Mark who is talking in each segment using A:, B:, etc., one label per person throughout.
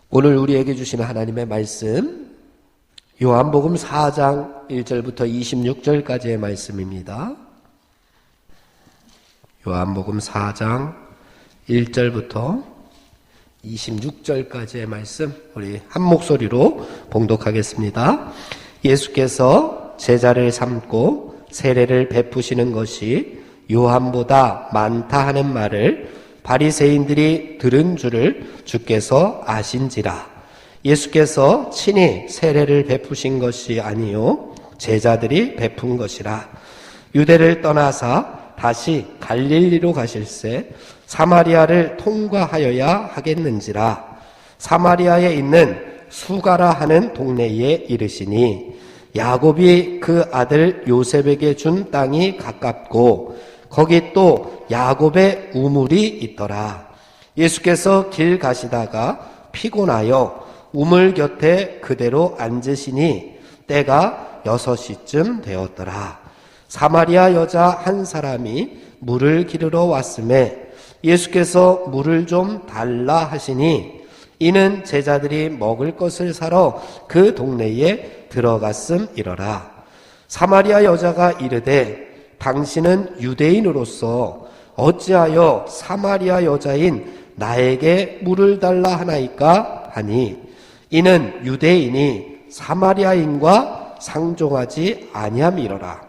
A: 오늘 우리에게 주시는 하나님의 말씀, 요한복음 4장 1절부터 26절까지의 말씀입니다. 요한복음 4장 1절부터 26절까지의 말씀, 우리 한 목소리로 봉독하겠습니다. 예수께서 제자를 삼고 세례를 베푸시는 것이 요한보다 많다 하는 말을 바리새인들이 들은 줄을 주께서 아신지라. 예수께서 친히 세례를 베푸신 것이 아니요 제자들이 베푼 것이라. 유대를 떠나사 다시 갈릴리로 가실새 사마리아를 통과하여야 하겠는지라. 사마리아에 있는 수가라 하는 동네에 이르시니 야곱이 그 아들 요셉에게 준 땅이 가깝고 거기 또 야곱의 우물이 있더라. 예수께서 길 가시다가 피곤하여 우물 곁에 그대로 앉으시니 때가 6시쯤 되었더라. 사마리아 여자 한 사람이 물을 기르러 왔음에 예수께서 물을 좀 달라 하시니 이는 제자들이 먹을 것을 사러 그 동네에 들어갔음이러라. 사마리아 여자가 이르되 당신은 유대인으로서 어찌하여 사마리아 여자인 나에게 물을 달라 하나이까 하니 이는 유대인이 사마리아인과 상종하지 아니함이로라.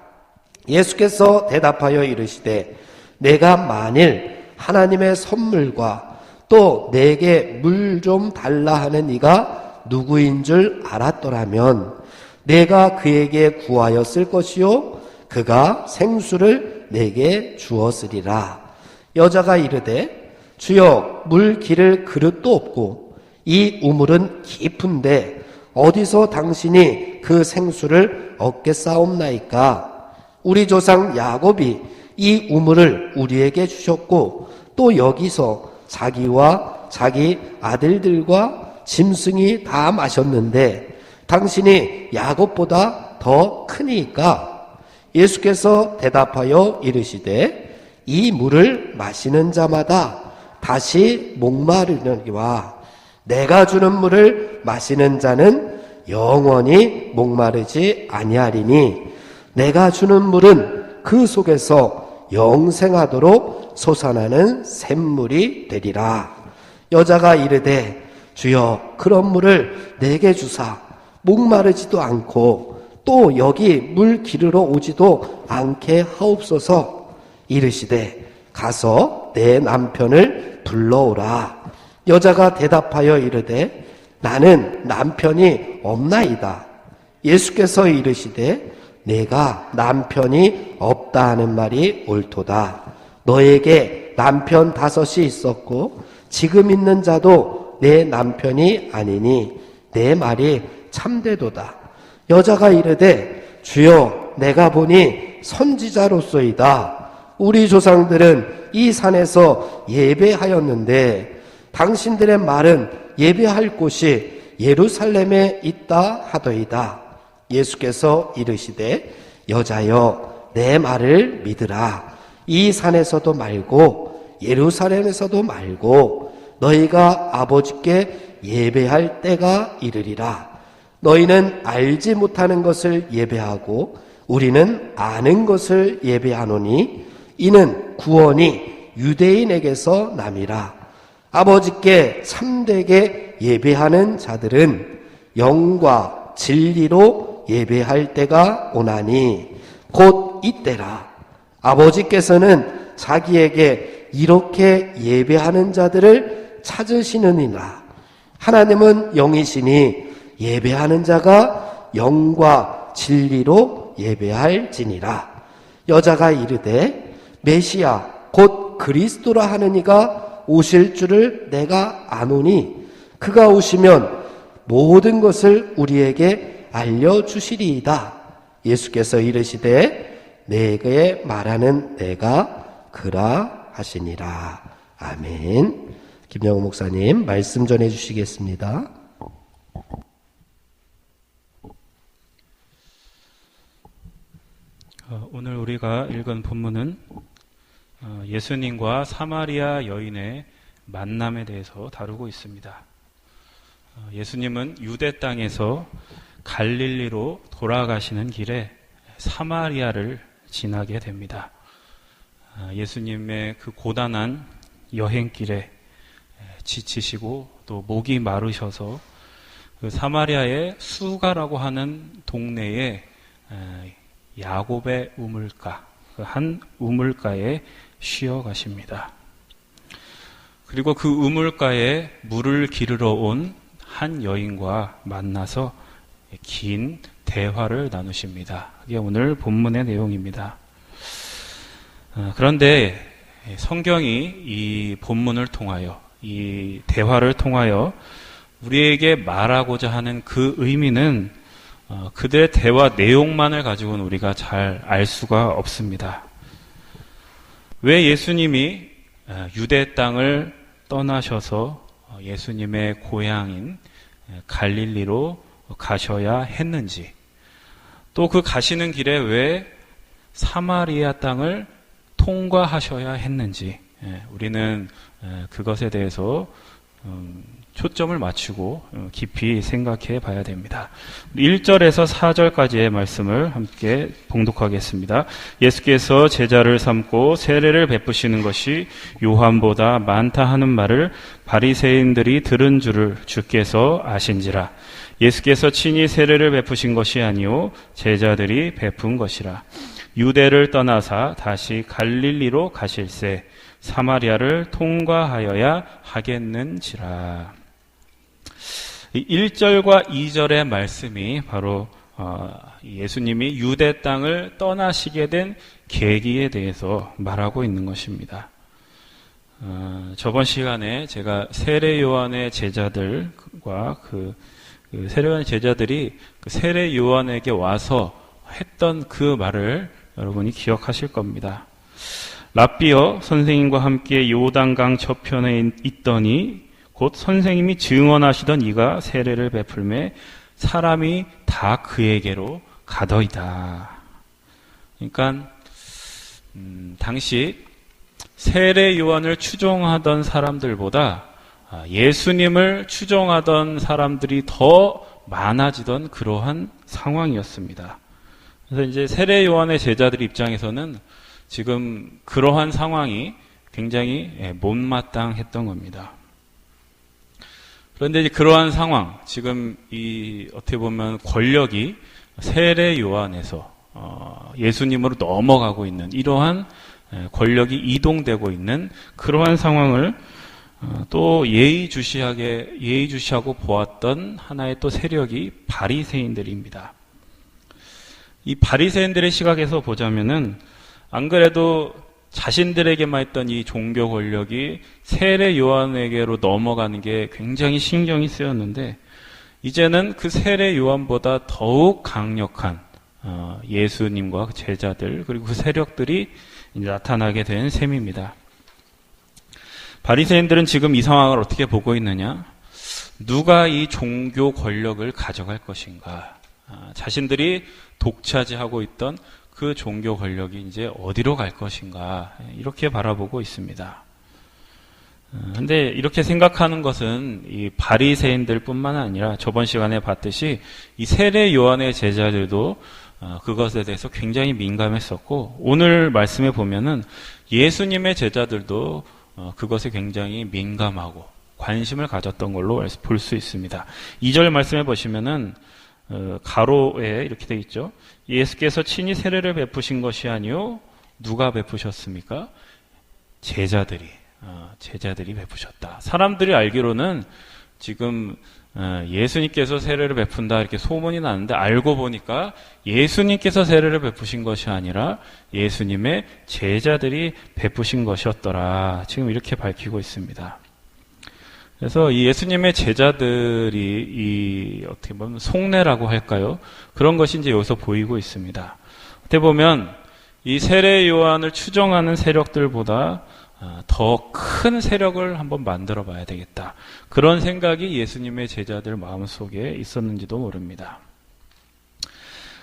A: 예수께서 대답하여 이르시되 내가 만일 하나님의 선물과 또 내게 물 좀 달라 하는 이가 누구인 줄 알았더라면 내가 그에게 구하였을 것이요 그가 생수를 내게 주었으리라. 여자가 이르되 주여 물 기를 그릇도 없고 이 우물은 깊은데 어디서 당신이 그 생수를 얻겠사옵나이까. 우리 조상 야곱이 이 우물을 우리에게 주셨고 또 여기서 자기와 자기 아들들과 짐승이 다 마셨는데 당신이 야곱보다 더 크니까. 예수께서 대답하여 이르시되 이 물을 마시는 자마다 다시 목마르니와 내가 주는 물을 마시는 자는 영원히 목마르지 아니하리니 내가 주는 물은 그 속에서 영생하도록 솟아나는 샘물이 되리라. 여자가 이르되 주여 그런 물을 내게 주사 목마르지도 않고 또 여기 물 기르러 오지도 않게 하옵소서. 이르시되 가서 내 남편을 불러오라. 여자가 대답하여 이르되 나는 남편이 없나이다. 예수께서 이르시되 내가 남편이 없다 하는 말이 옳도다. 너에게 남편 5이 있었고 지금 있는 자도 내 남편이 아니니 내 말이 참되도다. 여자가 이르되 주여 내가 보니 선지자로소이다. 우리 조상들은 이 산에서 예배하였는데 당신들의 말은 예배할 곳이 예루살렘에 있다 하더이다. 예수께서 이르시되 여자여 내 말을 믿으라. 이 산에서도 말고 예루살렘에서도 말고 너희가 아버지께 예배할 때가 이르리라. 너희는 알지 못하는 것을 예배하고 우리는 아는 것을 예배하노니 이는 구원이 유대인에게서 남이라. 아버지께 참되게 예배하는 자들은 영과 진리로 예배할 때가 오나니 곧 이때라. 아버지께서는 자기에게 이렇게 예배하는 자들을 찾으시느니라. 하나님은 영이시니 예배하는 자가 영과 진리로 예배할지니라. 여자가 이르되 메시아 곧 그리스도라 하는 이가 오실 줄을 내가 아노니 그가 오시면 모든 것을 우리에게 알려주시리이다. 예수께서 이르시되 내게 말하는 내가 그라 하시니라. 아멘. 김영우 목사님 말씀 전해 주시겠습니다.
B: 오늘 우리가 읽은 본문은 예수님과 사마리아 여인의 만남에 대해서 다루고 있습니다. 예수님은 유대 땅에서 갈릴리로 돌아가시는 길에 사마리아를 지나게 됩니다. 예수님의 그 고단한 여행길에 지치시고 또 목이 마르셔서 그 사마리아의 수가라고 하는 동네에 야곱의 우물가, 그 한 우물가에 쉬어 가십니다. 그리고 그 우물가에 물을 기르러 온 한 여인과 만나서 긴 대화를 나누십니다. 그게 오늘 본문의 내용입니다. 그런데 성경이 이 본문을 통하여, 이 대화를 통하여 우리에게 말하고자 하는 그 의미는 그들의 대화 내용만을 가지고는 우리가 잘 알 수가 없습니다. 왜 예수님이 유대 땅을 떠나셔서 예수님의 고향인 갈릴리로 가셔야 했는지, 또 그 가시는 길에 왜 사마리아 땅을 통과하셔야 했는지, 우리는 그것에 대해서 초점을 맞추고 깊이 생각해 봐야 됩니다. 1절에서 4절까지의 말씀을 함께 봉독하겠습니다. 예수께서 제자를 삼고 세례를 베푸시는 것이 요한보다 많다 하는 말을 바리새인들이 들은 줄을 주께서 아신지라. 예수께서 친히 세례를 베푸신 것이 아니요 제자들이 베푼 것이라. 유대를 떠나사 다시 갈릴리로 가실새 사마리아를 통과하여야 하겠는지라. 1절과 2절의 말씀이 바로 예수님이 유대 땅을 떠나시게 된 계기에 대해서 말하고 있는 것입니다. 저번 시간에 제가 세례 요한의 제자들과 세례 요한의 제자들이 그 세례 요한에게 와서 했던 그 말을 여러분이 기억하실 겁니다. 랍비여, 선생님과 함께 요단강 저편에 있더니 곧 선생님이 증언하시던 이가 세례를 베풀매 사람이 다 그에게로 가더이다. 그러니까 당시 세례 요한을 추종하던 사람들보다 예수님을 추종하던 사람들이 더 많아지던 그러한 상황이었습니다. 그래서 이제 세례 요한의 제자들 입장에서는 지금 그러한 상황이 굉장히 못마땅했던 겁니다. 그런데 이제 그러한 상황, 지금 어떻게 보면 권력이 세례 요한에서 예수님으로 넘어가고 있는 이러한 권력이 이동되고 있는 그러한 상황을 또 예의주시하고 보았던 하나의 또 세력이 바리새인들입니다. 이 바리새인들의 시각에서 보자면은 안 그래도 자신들에게만 있던 이 종교 권력이 세례 요한에게로 넘어가는 게 굉장히 신경이 쓰였는데, 이제는 그 세례 요한보다 더욱 강력한 예수님과 제자들, 그리고 그 세력들이 이제 나타나게 된 셈입니다. 바리새인들은 지금 이 상황을 어떻게 보고 있느냐? 누가 이 종교 권력을 가져갈 것인가? 자신들이 독차지하고 있던 그 종교 권력이 이제 어디로 갈 것인가, 이렇게 바라보고 있습니다. 근데 이렇게 생각하는 것은 이 바리새인들 뿐만 아니라 저번 시간에 봤듯이 이 세례 요한의 제자들도 그것에 대해서 굉장히 민감했었고, 오늘 말씀에 보면은 예수님의 제자들도 그것에 굉장히 민감하고 관심을 가졌던 걸로 볼 수 있습니다. 2절 말씀에 보시면은 가로에 이렇게 되어 있죠. 예수께서 친히 세례를 베푸신 것이 아니요 누가 베푸셨습니까? 제자들이 베푸셨다. 사람들이 알기로는 지금 예수님께서 세례를 베푼다 이렇게 소문이 나는데, 알고 보니까 예수님께서 세례를 베푸신 것이 아니라 예수님의 제자들이 베푸신 것이었더라. 지금 이렇게 밝히고 있습니다. 그래서 이 예수님의 제자들이 어떻게 보면 속내라고 할까요? 그런 것이 이제 여기서 보이고 있습니다. 어떻게 보면 이 세례 요한을 추종하는 세력들보다 더 큰 세력을 한번 만들어 봐야 되겠다. 그런 생각이 예수님의 제자들 마음속에 있었는지도 모릅니다.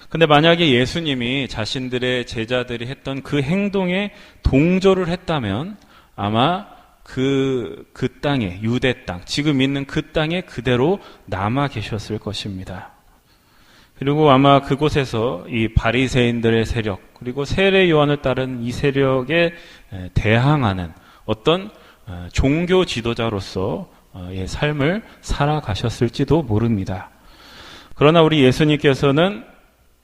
B: 근데 만약에 예수님이 자신들의 제자들이 했던 그 행동에 동조를 했다면 아마 그 땅에, 유대 땅, 지금 있는 그 땅에 그대로 남아 계셨을 것입니다. 그리고 아마 그곳에서 이 바리새인들의 세력, 그리고 세례 요한을 따른 이 세력에 대항하는 어떤 종교 지도자로서 의 삶을 살아가셨을지도 모릅니다. 그러나 우리 예수님께서는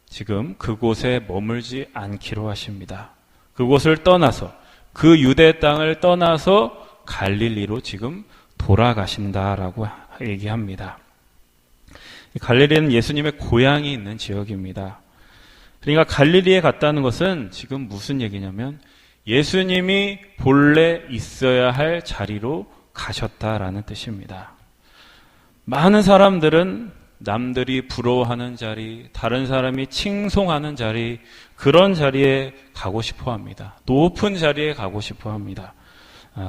B: 지금 그곳에 머물지 않기로 하십니다. 그곳을 떠나서, 그 유대 땅을 떠나서 갈릴리로 지금 돌아가신다라고 얘기합니다. 갈릴리는 예수님의 고향이 있는 지역입니다. 그러니까 갈릴리에 갔다는 것은 지금 무슨 얘기냐면 예수님이 본래 있어야 할 자리로 가셨다라는 뜻입니다. 많은 사람들은 남들이 부러워하는 자리, 다른 사람이 칭송하는 자리, 그런 자리에 가고 싶어 합니다. 높은 자리에 가고 싶어 합니다.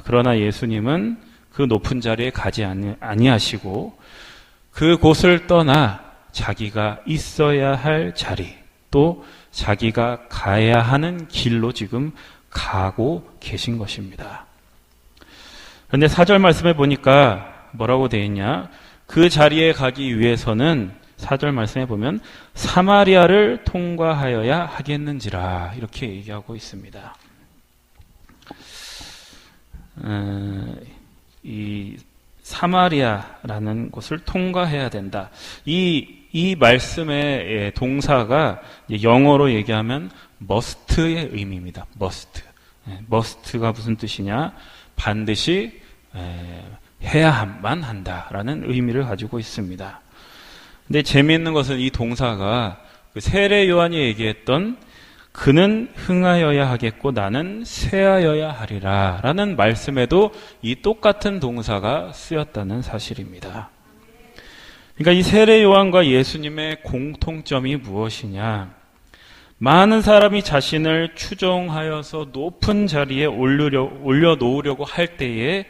B: 그러나 예수님은 그 높은 자리에 가지 아니하시고 그곳을 떠나 자기가 있어야 할 자리, 또 자기가 가야 하는 길로 지금 가고 계신 것입니다. 그런데 4절 말씀에 보니까 뭐라고 되어 있냐? 그 자리에 가기 위해서는 4절 말씀에 보면 사마리아를 통과하여야 하겠는지라 이렇게 얘기하고 있습니다. 이 사마리아라는 곳을 통과해야 된다. 이 말씀의 동사가 영어로 얘기하면 must의 의미입니다. must가 무슨 뜻이냐? 반드시 해야만 한다라는 의미를 가지고 있습니다. 근데 재미있는 것은 이 동사가 그 세례 요한이 얘기했던 그는 흥하여야 하겠고 나는 쇠하여야 하리라 라는 말씀에도 이 똑같은 동사가 쓰였다는 사실입니다. 그러니까 이 세례 요한과 예수님의 공통점이 무엇이냐? 많은 사람이 자신을 추종하여서 높은 자리에 올려놓으려고 할 때에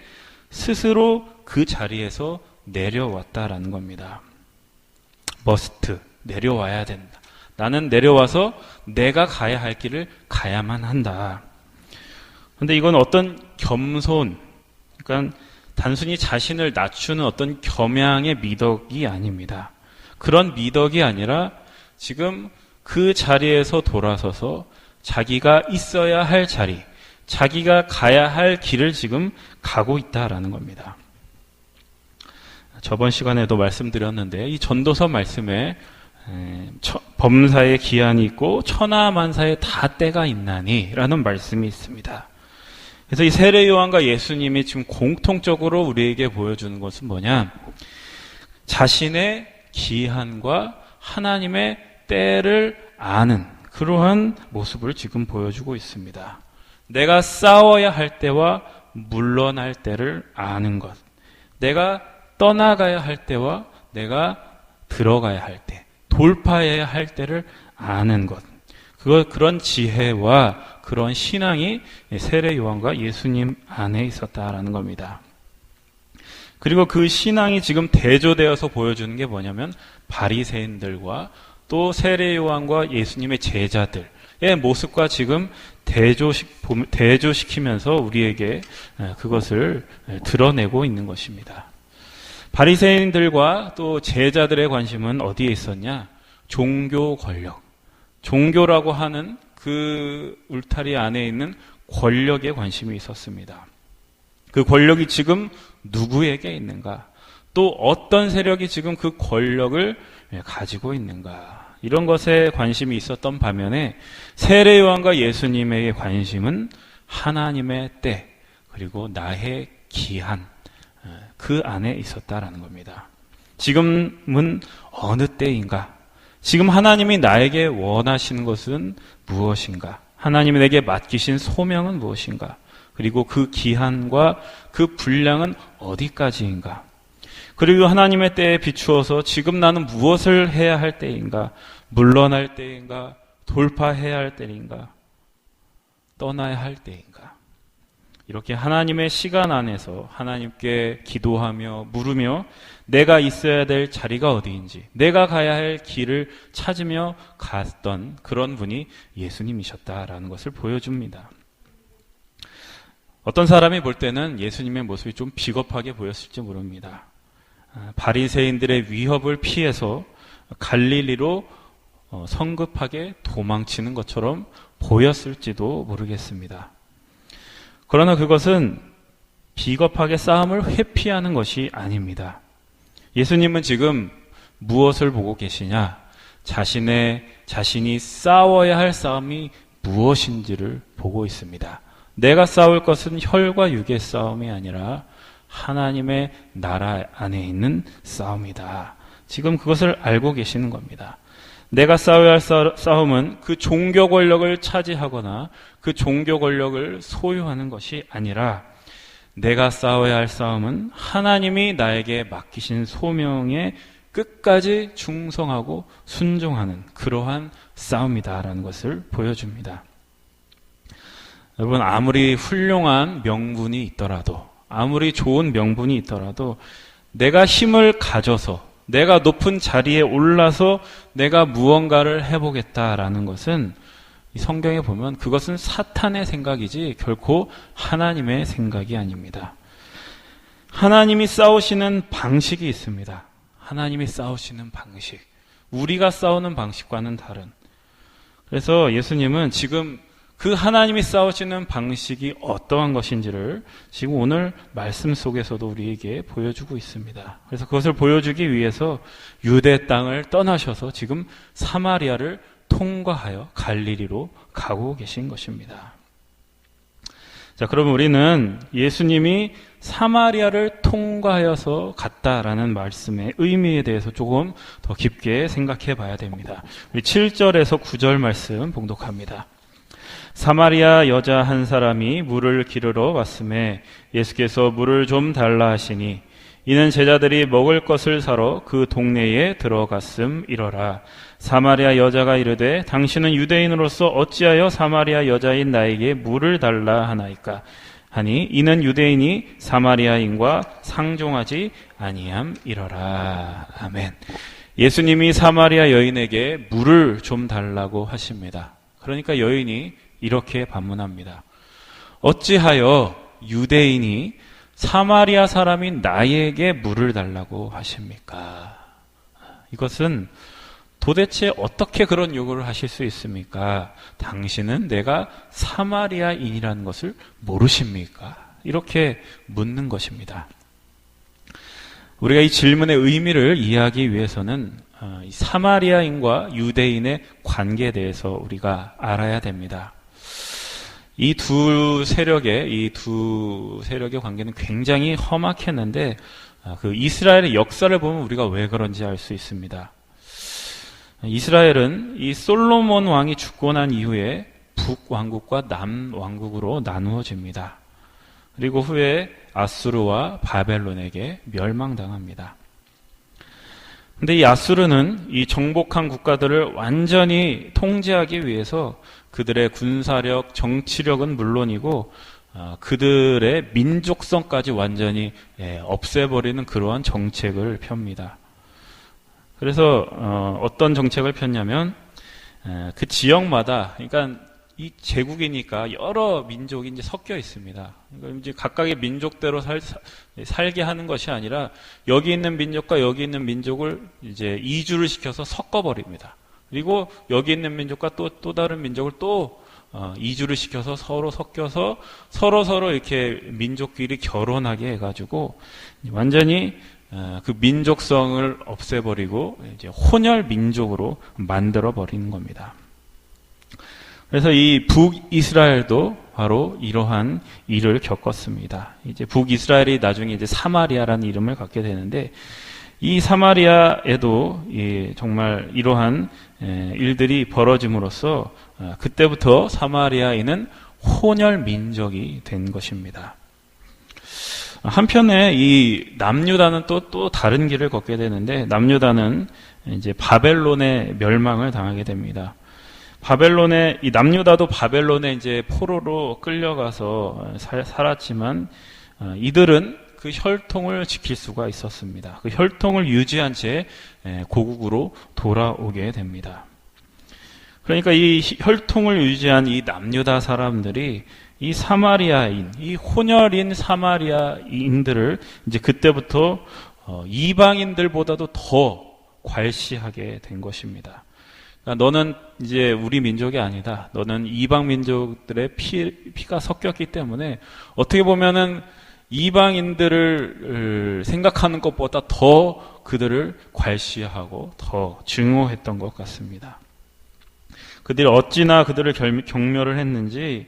B: 스스로 그 자리에서 내려왔다라는 겁니다. must, 내려와야 된다. 나는 내려와서 내가 가야 할 길을 가야만 한다. 그런데 이건 어떤 겸손, 그러니까 단순히 자신을 낮추는 어떤 겸양의 미덕이 아닙니다. 그런 미덕이 아니라 지금 그 자리에서 돌아서서 자기가 있어야 할 자리, 자기가 가야 할 길을 지금 가고 있다라는 겁니다. 저번 시간에도 말씀드렸는데 이 전도서 말씀에 범사에 기한이 있고 천하만사에 다 때가 있나니 라는 말씀이 있습니다. 그래서 이 세례 요한과 예수님이 지금 공통적으로 우리에게 보여주는 것은 뭐냐? 자신의 기한과 하나님의 때를 아는 그러한 모습을 지금 보여주고 있습니다. 내가 싸워야 할 때와 물러날 때를 아는 것, 내가 떠나가야 할 때와 내가 들어가야 할 때, 돌파해야 할 때를 아는 것, 그런 지혜와 그런 신앙이 세례 요한과 예수님 안에 있었다라는 겁니다. 그리고 그 신앙이 지금 대조되어서 보여주는 게 뭐냐면 바리새인들과 또 세례 요한과 예수님의 제자들의 모습과 지금 대조시키면서 우리에게 그것을 드러내고 있는 것입니다. 바리새인들과 또 제자들의 관심은 어디에 있었냐? 종교 권력. 종교라고 하는 그 울타리 안에 있는 권력에 관심이 있었습니다. 그 권력이 지금 누구에게 있는가? 또 어떤 세력이 지금 그 권력을 가지고 있는가? 이런 것에 관심이 있었던 반면에 세례 요한과 예수님의 관심은 하나님의 때 그리고 나의 기한 그 안에 있었다라는 겁니다. 지금은 어느 때인가? 지금 하나님이 나에게 원하시는 것은 무엇인가? 하나님이 내게 맡기신 소명은 무엇인가? 그리고 그 기한과 그 분량은 어디까지인가? 그리고 하나님의 때에 비추어서 지금 나는 무엇을 해야 할 때인가? 물러날 때인가? 돌파해야 할 때인가? 떠나야 할 때인가? 이렇게 하나님의 시간 안에서 하나님께 기도하며 물으며 내가 있어야 될 자리가 어디인지, 내가 가야 할 길을 찾으며 갔던 그런 분이 예수님이셨다라는 것을 보여줍니다. 어떤 사람이 볼 때는 예수님의 모습이 좀 비겁하게 보였을지 모릅니다. 바리새인들의 위협을 피해서 갈릴리로 성급하게 도망치는 것처럼 보였을지도 모르겠습니다. 그러나 그것은 비겁하게 싸움을 회피하는 것이 아닙니다. 예수님은 지금 무엇을 보고 계시냐? 자신이 싸워야 할 싸움이 무엇인지를 보고 있습니다. 내가 싸울 것은 혈과 육의 싸움이 아니라 하나님의 나라 안에 있는 싸움이다. 지금 그것을 알고 계시는 겁니다. 내가 싸워야 할 싸움은 그 종교 권력을 차지하거나 그 종교 권력을 소유하는 것이 아니라 내가 싸워야 할 싸움은 하나님이 나에게 맡기신 소명에 끝까지 충성하고 순종하는 그러한 싸움이다라는 것을 보여줍니다. 여러분, 아무리 훌륭한 명분이 있더라도, 아무리 좋은 명분이 있더라도 내가 힘을 가져서, 내가 높은 자리에 올라서 내가 무언가를 해보겠다라는 것은 이 성경에 보면 그것은 사탄의 생각이지 결코 하나님의 생각이 아닙니다. 하나님이 싸우시는 방식이 있습니다. 하나님이 싸우시는 방식. 우리가 싸우는 방식과는 다른. 그래서 예수님은 지금 그 하나님이 싸우시는 방식이 어떠한 것인지를 지금 오늘 말씀 속에서도 우리에게 보여주고 있습니다. 그래서 그것을 보여주기 위해서 유대 땅을 떠나셔서 지금 사마리아를 통과하여 갈릴리로 가고 계신 것입니다. 자, 그럼 우리는 예수님이 사마리아를 통과하여서 갔다라는 말씀의 의미에 대해서 조금 더 깊게 생각해 봐야 됩니다. 우리 7절에서 9절 말씀 봉독합니다. 사마리아 여자 한 사람이 물을 기르러 왔음에 예수께서 물을 좀 달라 하시니 이는 제자들이 먹을 것을 사러 그 동네에 들어갔음이러라. 사마리아 여자가 이르되 당신은 유대인으로서 어찌하여 사마리아 여자인 나에게 물을 달라 하나이까 하니 이는 유대인이 사마리아인과 상종하지 아니함이러라. 아멘. 예수님이 사마리아 여인에게 물을 좀 달라고 하십니다. 그러니까 여인이 이렇게 반문합니다. 어찌하여 유대인이 사마리아 사람인 나에게 물을 달라고 하십니까? 이것은 도대체 어떻게 그런 요구를 하실 수 있습니까? 당신은 내가 사마리아인이라는 것을 모르십니까? 이렇게 묻는 것입니다. 우리가 이 질문의 의미를 이해하기 위해서는 사마리아인과 유대인의 관계에 대해서 우리가 알아야 됩니다. 이 두 세력의 관계는 굉장히 험악했는데 그 이스라엘의 역사를 보면 우리가 왜 그런지 알 수 있습니다. 이스라엘은 이 솔로몬 왕이 죽고 난 이후에 북왕국과 남왕국으로 나누어집니다. 그리고 후에 아수르와 바벨론에게 멸망당합니다. 근데 이 아수르는 이 정복한 국가들을 완전히 통제하기 위해서 그들의 군사력, 정치력은 물론이고 그들의 민족성까지 완전히 없애버리는 그러한 정책을 펴니다. 그래서 어떤 정책을 폈냐면 그 지역마다, 그러니까 이 제국이니까 여러 민족이 이제 섞여 있습니다. 그러니까 이제 각각의 민족대로 살게 하는 것이 아니라 여기 있는 민족과 여기 있는 민족을 이제 이주를 시켜서 섞어버립니다. 그리고 여기 있는 민족과 또 다른 민족을 또 이주를 시켜서 서로 섞여서 서로 이렇게 민족끼리 결혼하게 해가지고 완전히 그 민족성을 없애버리고 이제 혼혈 민족으로 만들어 버리는 겁니다. 그래서 이 북이스라엘도 바로 이러한 일을 겪었습니다. 이제 북이스라엘이 나중에 이제 사마리아라는 이름을 갖게 되는데 이 사마리아에도 정말 이러한 일들이 벌어짐으로써 그때부터 사마리아인은 혼혈 민족이 된 것입니다. 한편에 이 남유다는 또 다른 길을 걷게 되는데 남유다는 이제 바벨론의 멸망을 당하게 됩니다. 이 남유다도 바벨론에 이제 포로로 끌려가서 살았지만 이들은 그 혈통을 지킬 수가 있었습니다. 그 혈통을 유지한 채 고국으로 돌아오게 됩니다. 그러니까 이 혈통을 유지한 이 남유다 사람들이 이 사마리아인, 이 혼혈인 사마리아인들을 이제 그때부터 이방인들보다도 더 괄시하게 된 것입니다. 그러니까 너는 이제 우리 민족이 아니다. 너는 이방 민족들의 피가 섞였기 때문에 어떻게 보면은 이방인들을 생각하는 것보다 더 그들을 괄시하고 더 증오했던 것 같습니다. 그들이 어찌나 그들을 경멸을 했는지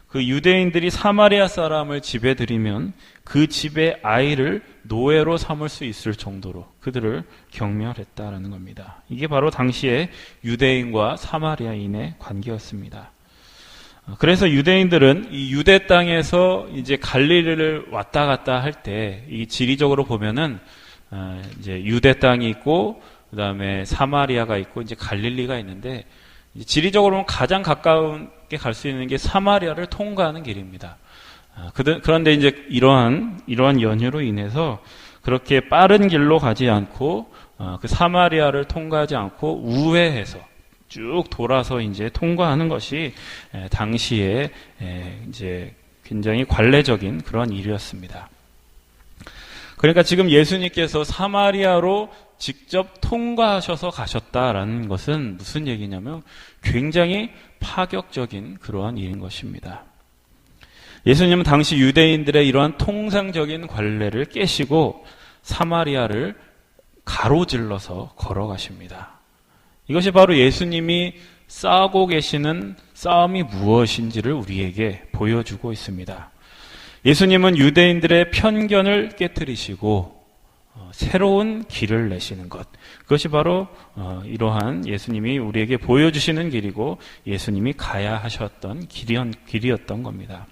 B: 그 유대인들이 사마리아 사람을 집에 들이면 그 집의 아이를 노예로 삼을 수 있을 정도로 그들을 경멸했다라는 겁니다. 이게 바로 당시의 유대인과 사마리아인의 관계였습니다. 그래서 유대인들은 이 유대 땅에서 이제 갈릴리를 왔다 갔다 할 때 이 지리적으로 보면은 이제 유대 땅이 있고 그다음에 사마리아가 있고 이제 갈릴리가 있는데 지리적으로는 가장 가깝게 갈 수 있는 게 사마리아를 통과하는 길입니다. 그런데 이제 이러한 연유로 인해서 그렇게 빠른 길로 가지 않고 그 사마리아를 통과하지 않고 우회해서 쭉 돌아서 이제 통과하는 것이 당시에 이제 굉장히 관례적인 그런 일이었습니다. 그러니까 지금 예수님께서 사마리아로 직접 통과하셔서 가셨다라는 것은 무슨 얘기냐면 굉장히 파격적인 그러한 일인 것입니다. 예수님은 당시 유대인들의 이러한 통상적인 관례를 깨시고 사마리아를 가로질러서 걸어가십니다. 이것이 바로 예수님이 싸우고 계시는 싸움이 무엇인지를 우리에게 보여주고 있습니다. 예수님은 유대인들의 편견을 깨뜨리시고 새로운 길을 내시는 것. 그것이 바로 이러한 예수님이 우리에게 보여주시는 길이고 예수님이 가야 하셨던 길이었던 겁니다.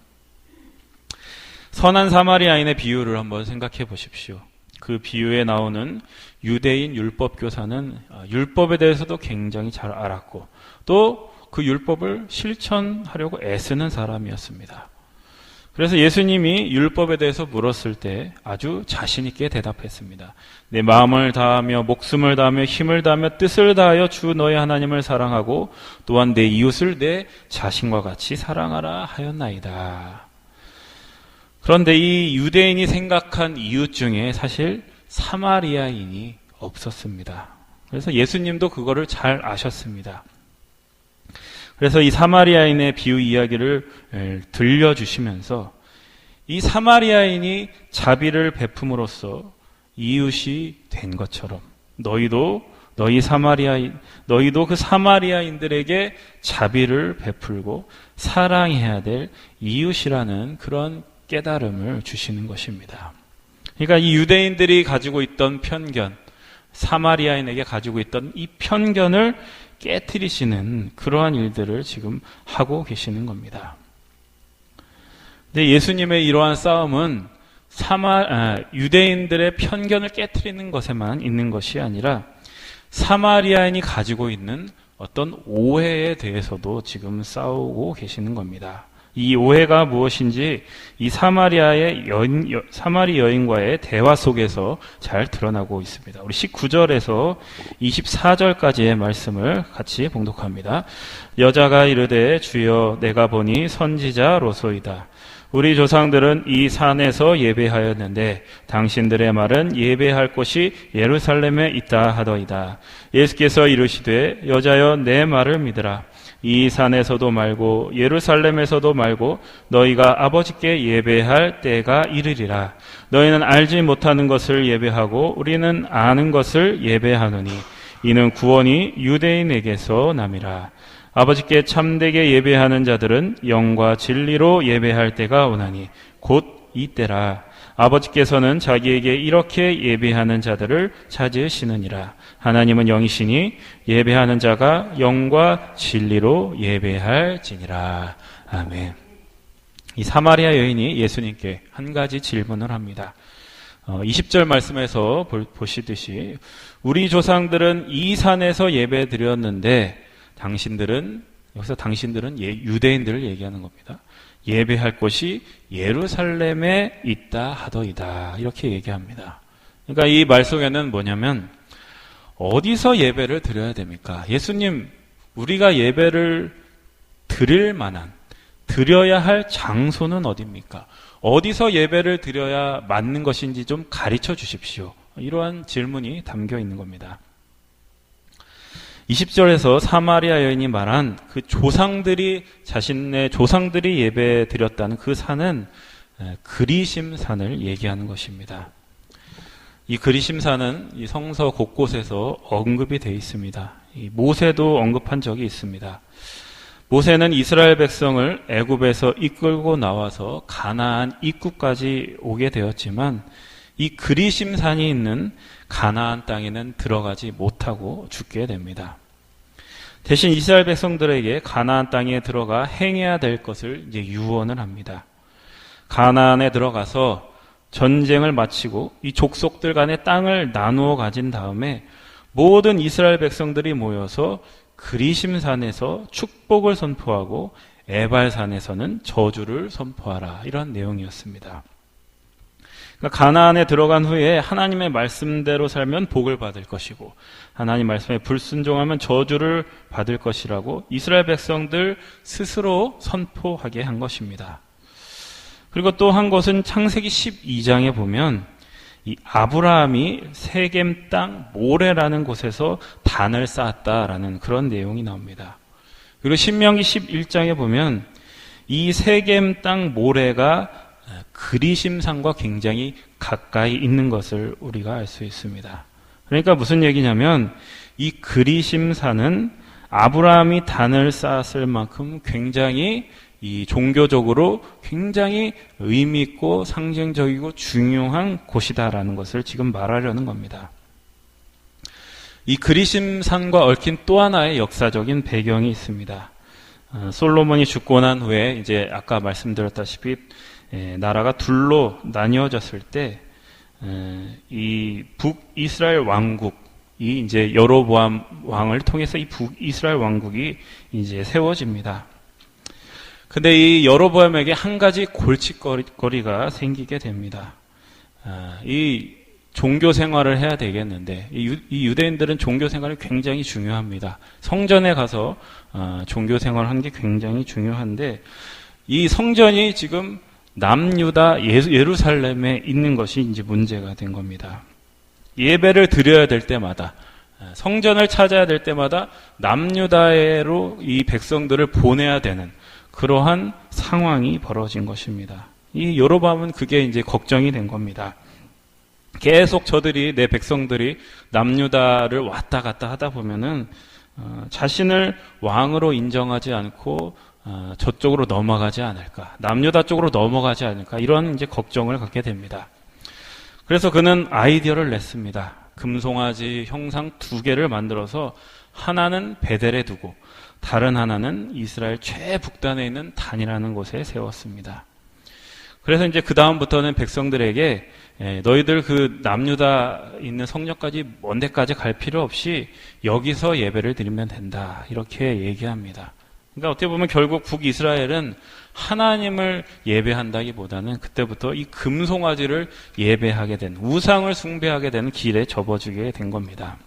B: 선한 사마리아인의 비유를 한번 생각해 보십시오. 그 비유에 나오는 유대인 율법교사는 율법에 대해서도 굉장히 잘 알았고 또 그 율법을 실천하려고 애쓰는 사람이었습니다. 그래서 예수님이 율법에 대해서 물었을 때 아주 자신 있게 대답했습니다. 내 마음을 다하며 목숨을 다하며 힘을 다하며 뜻을 다하여 주 너의 하나님을 사랑하고 또한 내 이웃을 내 자신과 같이 사랑하라 하였나이다. 그런데 이 유대인이 생각한 이웃 중에 사실 사마리아인이 없었습니다. 그래서 예수님도 그거를 잘 아셨습니다. 그래서 이 사마리아인의 비유 이야기를 들려주시면서 이 사마리아인이 자비를 베품으로써 이웃이 된 것처럼 너희도 그 사마리아인들에게 자비를 베풀고 사랑해야 될 이웃이라는 그런 깨달음을 주시는 것입니다. 그러니까 이 유대인들이 가지고 있던 편견, 사마리아인에게 가지고 있던 이 편견을 깨트리시는 그러한 일들을 지금 하고 계시는 겁니다. 근데 예수님의 이러한 싸움은 유대인들의 편견을 깨트리는 것에만 있는 것이 아니라 사마리아인이 가지고 있는 어떤 오해에 대해서도 지금 싸우고 계시는 겁니다. 이 오해가 무엇인지 이 사마리 여인과의 대화 속에서 잘 드러나고 있습니다. 우리 19절에서 24절까지의 말씀을 같이 봉독합니다. 여자가 이르되 주여 내가 보니 선지자로소이다. 우리 조상들은 이 산에서 예배하였는데 당신들의 말은 예배할 곳이 예루살렘에 있다 하더이다. 예수께서 이르시되 여자여 내 말을 믿으라. 이 산에서도 말고 예루살렘에서도 말고 너희가 아버지께 예배할 때가 이르리라. 너희는 알지 못하는 것을 예배하고 우리는 아는 것을 예배하노니 이는 구원이 유대인에게서 남이라. 아버지께 참되게 예배하는 자들은 영과 진리로 예배할 때가 오나니 곧 이때라. 아버지께서는 자기에게 이렇게 예배하는 자들을 찾으시느니라. 하나님은 영이시니 예배하는 자가 영과 진리로 예배할지니라. 아멘. 이 사마리아 여인이 예수님께 한 가지 질문을 합니다. 20절 말씀에서 보시듯이 우리 조상들은 이 산에서 예배 드렸는데 여기서 당신들은 유대인들을 얘기하는 겁니다. 예배할 곳이 예루살렘에 있다 하더이다. 이렇게 얘기합니다. 그러니까 이 말 속에는 뭐냐면 어디서 예배를 드려야 됩니까? 예수님, 우리가 예배를 드릴 만한 드려야 할 장소는 어디입니까? 어디서 예배를 드려야 맞는 것인지 좀 가르쳐 주십시오. 이러한 질문이 담겨 있는 겁니다. 20절에서 사마리아 여인이 말한 그 자신의 조상들이 예배 드렸다는 그 산은 그리심산을 얘기하는 것입니다. 이 그리심산은 이 성서 곳곳에서 언급이 되어 있습니다. 이 모세도 언급한 적이 있습니다. 모세는 이스라엘 백성을 애굽에서 이끌고 나와서 가나안 입구까지 오게 되었지만 이 그리심산이 있는 가나안 땅에는 들어가지 못하고 죽게 됩니다. 대신 이스라엘 백성들에게 가나안 땅에 들어가 행해야 될 것을 이제 유언을 합니다. 가나안에 들어가서 전쟁을 마치고 이 족속들 간의 땅을 나누어 가진 다음에 모든 이스라엘 백성들이 모여서 그리심산에서 축복을 선포하고 에발산에서는 저주를 선포하라. 이런 내용이었습니다. 그러니까 가나안에 들어간 후에 하나님의 말씀대로 살면 복을 받을 것이고 하나님 말씀에 불순종하면 저주를 받을 것이라고 이스라엘 백성들 스스로 선포하게 한 것입니다. 그리고 또 한 것은 창세기 12장에 보면 이 아브라함이 세겜 땅 모레라는 곳에서 단을 쌓았다라는 그런 내용이 나옵니다. 그리고 신명기 11장에 보면 이 세겜 땅 모레가 그리심산과 굉장히 가까이 있는 것을 우리가 알 수 있습니다. 그러니까 무슨 얘기냐면 이 그리심산은 아브라함이 단을 쌓았을 만큼 굉장히 이 종교적으로 굉장히 의미 있고 상징적이고 중요한 곳이다라는 것을 지금 말하려는 겁니다. 이 그리심산과 얽힌 또 하나의 역사적인 배경이 있습니다. 솔로몬이 죽고 난 후에 이제 아까 말씀드렸다시피 나라가 둘로 나뉘어졌을 때 이 북이스라엘 왕국이 이제 여로보암 왕을 통해서 이 북이스라엘 왕국이 이제 세워집니다. 근데 이 여로보암에게 한 가지 골칫거리가 생기게 됩니다. 이 종교 생활을 해야 되겠는데 이 유대인들은 종교 생활이 굉장히 중요합니다. 성전에 가서 종교 생활을 하는 게 굉장히 중요한데 이 성전이 지금 남유다 예루살렘에 있는 것이 이제 문제가 된 겁니다. 예배를 드려야 될 때마다 성전을 찾아야 될 때마다 남유다로 이 백성들을 보내야 되는 그러한 상황이 벌어진 것입니다. 이 여로보암은 그게 이제 걱정이 된 겁니다. 계속 내 백성들이 남유다를 왔다 갔다 하다 보면은 자신을 왕으로 인정하지 않고 저쪽으로 넘어가지 않을까, 남유다 쪽으로 넘어가지 않을까 이런 이제 걱정을 갖게 됩니다. 그래서 그는 아이디어를 냈습니다. 금송아지 형상 2개를 만들어서 하나는 베델에 두고 다른 하나는 이스라엘 최북단에 있는 단이라는 곳에 세웠습니다. 그래서 이제 그 다음부터는 백성들에게 너희들 그 남유다 있는 성역까지 먼 데까지 갈 필요 없이 여기서 예배를 드리면 된다. 이렇게 얘기합니다. 그러니까 어떻게 보면 결국 북이스라엘은 하나님을 예배한다기보다는 그때부터 이 금송아지를 예배하게 된, 우상을 숭배하게 되는 길에 접어주게 된 겁니다.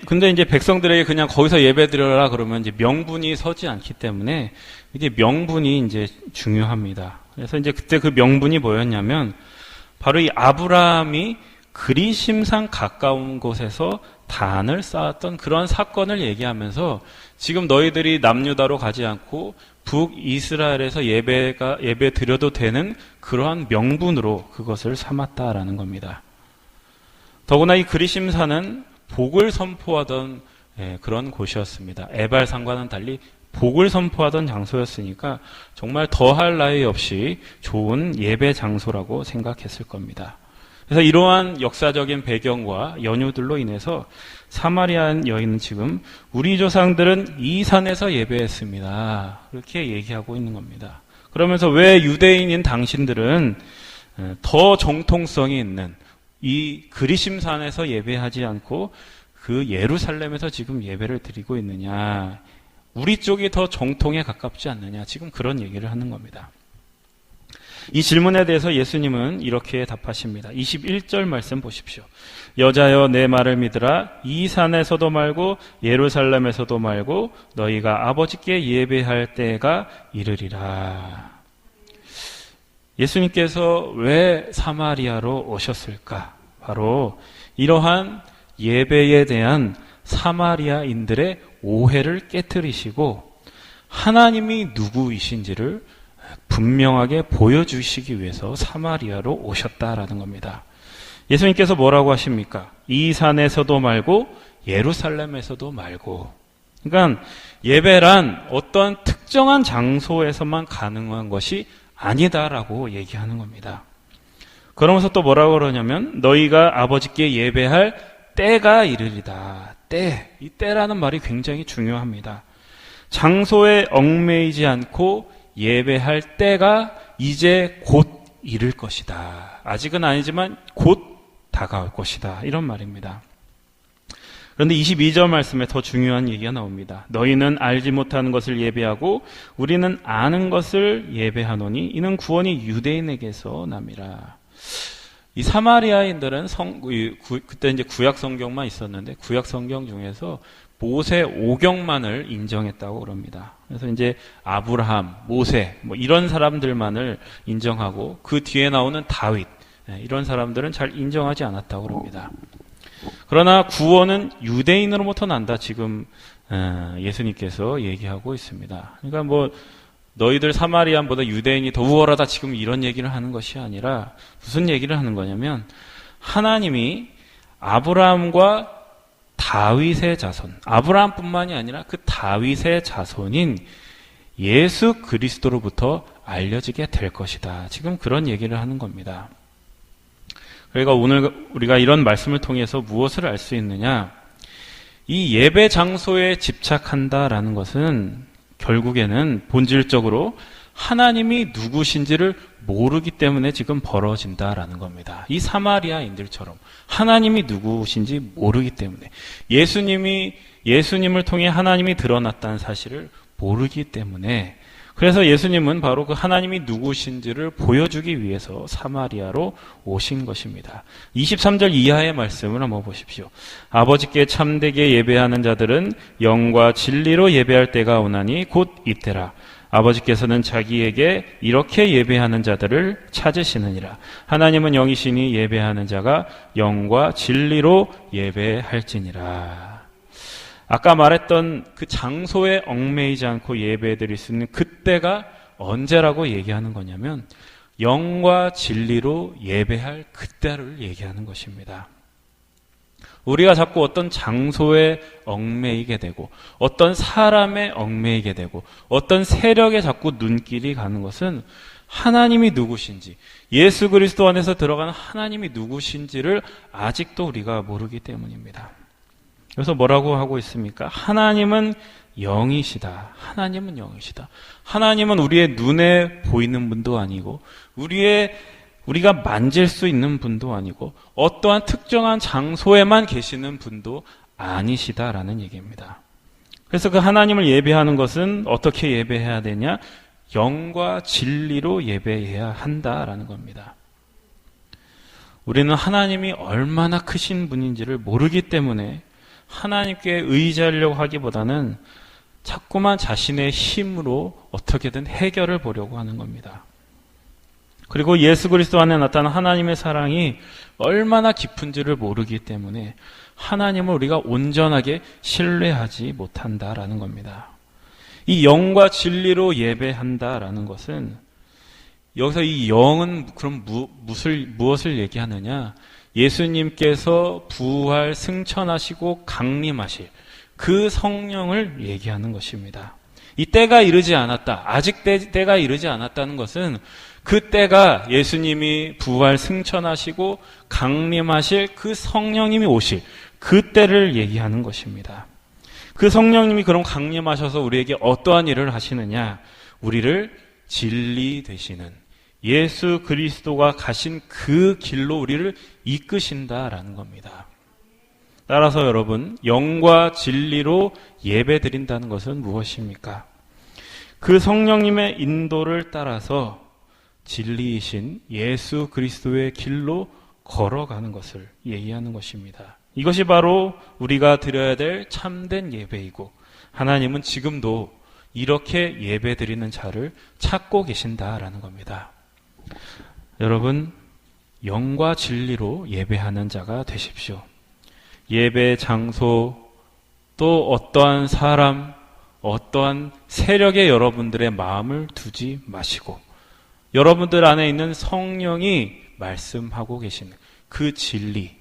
B: 근데 이제 백성들에게 그냥 거기서 예배 드려라 그러면 이제 명분이 서지 않기 때문에 이게 명분이 이제 중요합니다. 그래서 이제 그때 그 명분이 뭐였냐면 바로 이 아브라함이 그리심산 가까운 곳에서 단을 쌓았던 그런 사건을 얘기하면서 지금 너희들이 남유다로 가지 않고 북이스라엘에서 예배 드려도 되는 그러한 명분으로 그것을 삼았다라는 겁니다. 더구나 이 그리심산은 복을 선포하던 그런 곳이었습니다. 에발산과는 달리 복을 선포하던 장소였으니까 정말 더할 나위 없이 좋은 예배 장소라고 생각했을 겁니다. 그래서 이러한 역사적인 배경과 연유들로 인해서 사마리아 여인은 지금 우리 조상들은 이 산에서 예배했습니다. 그렇게 얘기하고 있는 겁니다. 그러면서 왜 유대인인 당신들은 더 정통성이 있는 이 그리심산에서 예배하지 않고 그 예루살렘에서 지금 예배를 드리고 있느냐. 우리 쪽이 더 정통에 가깝지 않느냐. 지금 그런 얘기를 하는 겁니다. 이 질문에 대해서 예수님은 이렇게 답하십니다. 21절 말씀 보십시오. 여자여 내 말을 믿으라. 이 산에서도 말고 예루살렘에서도 말고 너희가 아버지께 예배할 때가 이르리라. 예수님께서 왜 사마리아로 오셨을까? 바로 이러한 예배에 대한 사마리아인들의 오해를 깨트리시고 하나님이 누구이신지를 분명하게 보여주시기 위해서 사마리아로 오셨다라는 겁니다. 예수님께서 뭐라고 하십니까? 이 산에서도 말고 예루살렘에서도 말고. 그러니까 예배란 어떤 특정한 장소에서만 가능한 것이 아니다라고 얘기하는 겁니다. 그러면서 또 뭐라고 그러냐면 너희가 아버지께 예배할 때가 이르리다. 때. 이 때라는 말이 굉장히 중요합니다. 장소에 얽매이지 않고 예배할 때가 이제 곧 이를 것이다. 아직은 아니지만 곧 다가올 것이다. 이런 말입니다. 그런데 22절 말씀에 더 중요한 얘기가 나옵니다. 너희는 알지 못하는 것을 예배하고 우리는 아는 것을 예배하노니 이는 구원이 유대인에게서 남이라. 이 사마리아인들은 그때 이제 구약 성경만 있었는데 구약 성경 중에서 모세 오경만을 인정했다고 그럽니다. 그래서 이제 아브라함, 모세 뭐 이런 사람들만을 인정하고 그 뒤에 나오는 다윗 이런 사람들은 잘 인정하지 않았다고 그럽니다. 그러나 구원은 유대인으로부터 난다. 지금 예수님께서 얘기하고 있습니다. 그러니까 뭐 너희들 사마리안보다 유대인이 더 우월하다 지금 이런 얘기를 하는 것이 아니라 무슨 얘기를 하는 거냐면 하나님이 아브라함과 다윗의 자손, 아브라함뿐만이 아니라 그 다윗의 자손인 예수 그리스도로부터 알려지게 될 것이다. 지금 그런 얘기를 하는 겁니다. 그러니까 오늘 우리가 이런 말씀을 통해서 무엇을 알 수 있느냐? 이 예배 장소에 집착한다라는 것은 결국에는 본질적으로 하나님이 누구신지를 모르기 때문에 지금 벌어진다라는 겁니다. 이 사마리아인들처럼 하나님이 누구신지 모르기 때문에 예수님을 통해 하나님이 드러났다는 사실을 모르기 때문에 그래서 예수님은 바로 그 하나님이 누구신지를 보여주기 위해서 사마리아로 오신 것입니다. 23절 이하의 말씀을 한번 보십시오. 아버지께 참되게 예배하는 자들은 영과 진리로 예배할 때가 오나니 곧 이때라. 아버지께서는 자기에게 이렇게 예배하는 자들을 찾으시느니라. 하나님은 영이시니 예배하는 자가 영과 진리로 예배할지니라. 아까 말했던 그 장소에 얽매이지 않고 예배드릴 수 있는 그때가 언제라고 얘기하는 거냐면 영과 진리로 예배할 그때를 얘기하는 것입니다. 우리가 자꾸 어떤 장소에 얽매이게 되고 어떤 사람에 얽매이게 되고 어떤 세력에 자꾸 눈길이 가는 것은 하나님이 누구신지 예수 그리스도 안에서 들어가는 하나님이 누구신지를 아직도 우리가 모르기 때문입니다. 그래서 뭐라고 하고 있습니까? 하나님은 영이시다. 하나님은 영이시다. 하나님은 우리의 눈에 보이는 분도 아니고 우리가 만질 수 있는 분도 아니고 어떠한 특정한 장소에만 계시는 분도 아니시다라는 얘기입니다. 그래서 그 하나님을 예배하는 것은 어떻게 예배해야 되냐? 영과 진리로 예배해야 한다라는 겁니다. 우리는 하나님이 얼마나 크신 분인지를 모르기 때문에 하나님께 의지하려고 하기보다는 자꾸만 자신의 힘으로 어떻게든 해결을 보려고 하는 겁니다. 그리고 예수 그리스도 안에 나타난 하나님의 사랑이 얼마나 깊은지를 모르기 때문에 하나님을 우리가 온전하게 신뢰하지 못한다라는 겁니다. 이 영과 진리로 예배한다라는 것은 여기서 이 영은 그럼 무엇을 얘기하느냐? 예수님께서 부활 승천하시고 강림하실 그 성령을 얘기하는 것입니다. 이 때가 이르지 않았다. 아직 때가 이르지 않았다는 것은 그 때가 예수님이 부활 승천하시고 강림하실 그 성령님이 오실 그 때를 얘기하는 것입니다. 그 성령님이 그럼 강림하셔서 우리에게 어떠한 일을 하시느냐? 우리를 진리 되시는 예수 그리스도가 가신 그 길로 우리를 이끄신다라는 겁니다. 따라서 여러분, 영과 진리로 예배드린다는 것은 무엇입니까? 그 성령님의 인도를 따라서 진리이신 예수 그리스도의 길로 걸어가는 것을 얘기하는 것입니다. 이것이 바로 우리가 드려야 될 참된 예배이고 하나님은 지금도 이렇게 예배 드리는 자를 찾고 계신다라는 겁니다. 여러분, 영과 진리로 예배하는 자가 되십시오. 예배 장소, 또 어떠한 사람, 어떠한 세력에 여러분들의 마음을 두지 마시고 여러분들 안에 있는 성령이 말씀하고 계신 그 진리,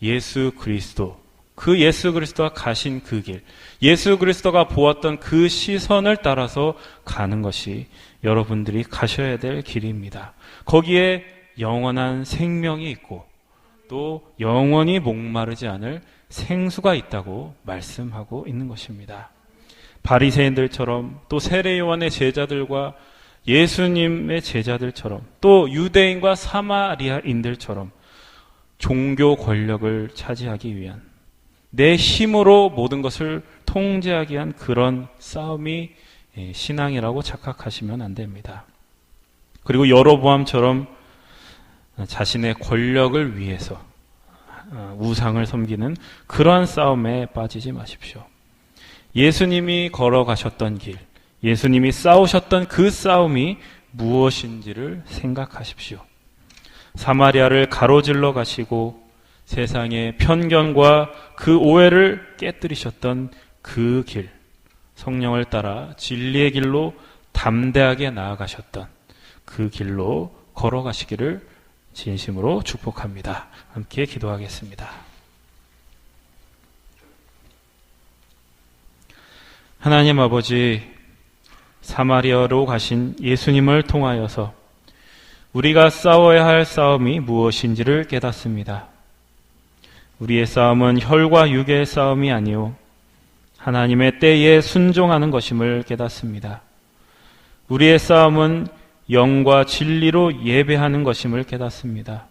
B: 예수 그리스도, 그 예수 그리스도가 가신 그 길, 예수 그리스도가 보았던 그 시선을 따라서 가는 것이 여러분들이 가셔야 될 길입니다. 거기에 영원한 생명이 있고 또 영원히 목마르지 않을 생수가 있다고 말씀하고 있는 것입니다. 바리새인들처럼 또 세례 요한의 제자들과 예수님의 제자들처럼 또 유대인과 사마리아인들처럼 종교 권력을 차지하기 위한 내 힘으로 모든 것을 통제하기 위한 그런 싸움이 신앙이라고 착각하시면 안 됩니다. 그리고 여로보암처럼 자신의 권력을 위해서 우상을 섬기는 그러한 싸움에 빠지지 마십시오. 예수님이 걸어가셨던 길, 예수님이 싸우셨던 그 싸움이 무엇인지를 생각하십시오. 사마리아를 가로질러 가시고 세상의 편견과 그 오해를 깨뜨리셨던 그 길, 성령을 따라 진리의 길로 담대하게 나아가셨던 그 길로 걸어가시기를 진심으로 축복합니다. 함께 기도하겠습니다. 하나님 아버지, 사마리아로 가신 예수님을 통하여서 우리가 싸워야 할 싸움이 무엇인지를 깨닫습니다. 우리의 싸움은 혈과 육의 싸움이 아니오 하나님의 때에 순종하는 것임을 깨닫습니다. 우리의 싸움은 영과 진리로 예배하는 것임을 깨닫습니다.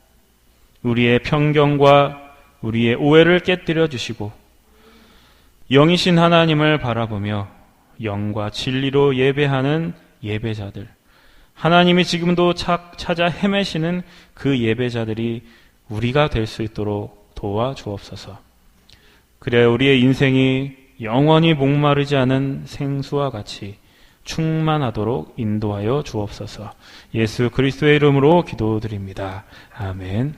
B: 우리의 편견과 우리의 오해를 깨뜨려 주시고 영이신 하나님을 바라보며 영과 진리로 예배하는 예배자들, 하나님이 지금도 찾아 헤매시는 그 예배자들이 우리가 될 수 있도록 도와주옵소서. 그래야 우리의 인생이 영원히 목마르지 않은 생수와 같이 충만하도록 인도하여 주옵소서. 예수 그리스도의 이름으로 기도드립니다. 아멘.